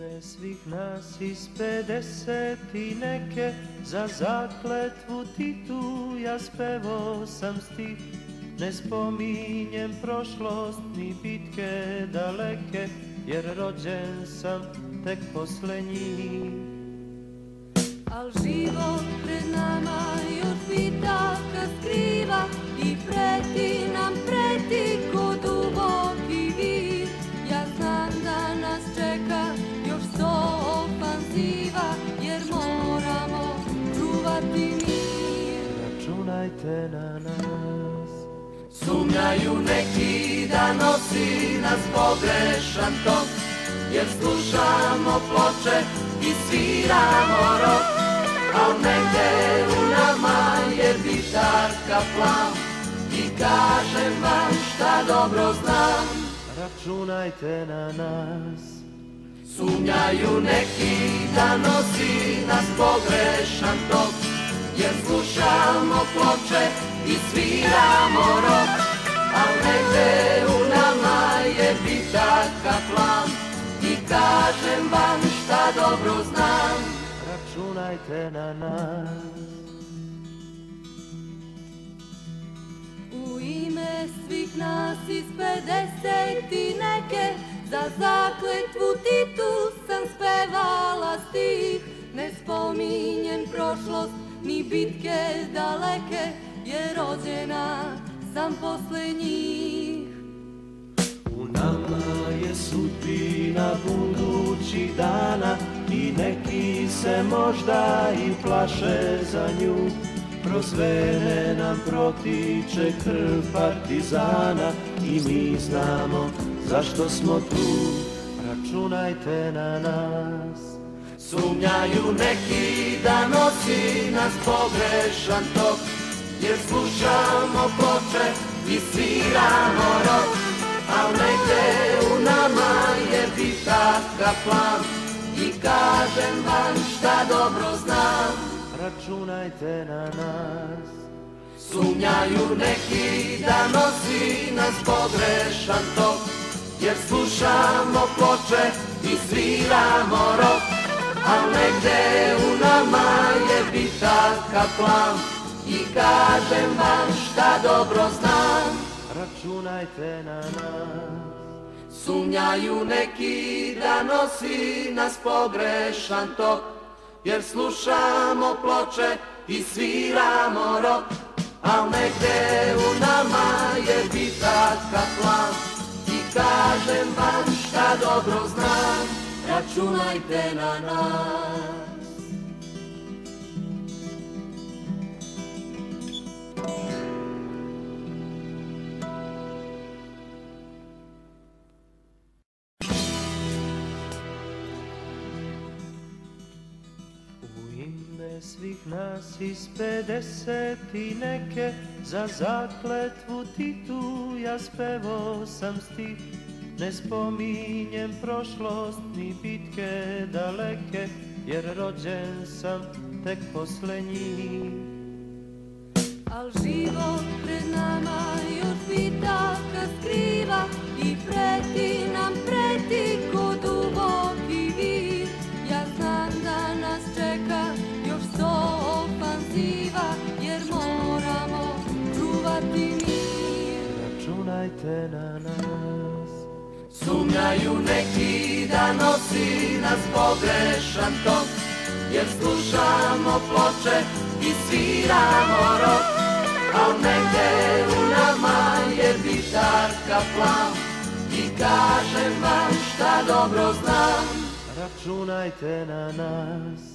ime svih nas iz 50 i neke, za zakletvu Titu ja spevao sam stih. Ne spominjem prošlost ni bitke daleke, jer rođen sam tek posle njih. Al život pred nama još bitaka skriva i preti nam, preti ko duboki vir. Ja znam da nas čeka još 100 ofanziva, jer moramo čuvati mir. Računajte na nas. Sumnjaju neki da nosi nas pogrešan tok, jer slušamo ploče i sviramo rok, al negde u nama je bitarka plan i kažem vam šta dobro znam. Računajte na nas. Sumnjaju neki da nosi nas pogrešan tok, jer slušamo ploče i sviramo rok, al negde u nama je bitarka plan i kažem vam šta dobro znam. Računajte na nas. U ime svih nas iz 50 i neke, za zakletvu Titu sam spevala stih. Ne spominjem prošlost ni bitke daleke, jer rođena sam posle njih. U nama je sudbina budućih dana i neki se možda i plaše za nju. Kroz vene nam protiče krv partizana i mi znamo zašto smo tu. Računajte na nas. Sumnjaju neki da nosi nas pogrešan tok, jer slušamo ploče i sviramo rok, al negde u nama je bitaka plan i kažem vam šta dobro znam. Računajte na nas. Sumnjaju neki da nosi nas pogrešan tok, jer slušamo ploče i sviramo rok, al negde u nama je bitaka plan i kažem vam šta dobro znam. Računajte na nas. Sumnjaju neki da nosi nas pogrešan tok, jer slušamo ploče i sviramo rok, al negde u nama je bitaka plan i kažem vam šta dobro znam. Računajte na nas. U ime svih nas iz 50 i neke, za zakletvu Titu ja spevao sam stih. Ne spominjem prošlost ni bitke daleke, jer rođen sam tek posle njih. Al život pred nama još bitaka skriva i preti nam, preti ko duboki vir. Ja znam da nas čeka još 100 ofanziva, jer moramo čuvati mir. Računajte na nas. Sumnjaju neki da nosi nas pogrešan tok, jer slušamo ploče i sviramo rok, al negde u nama je bitarka plan i kažem vam šta dobro znam. Računajte na nas.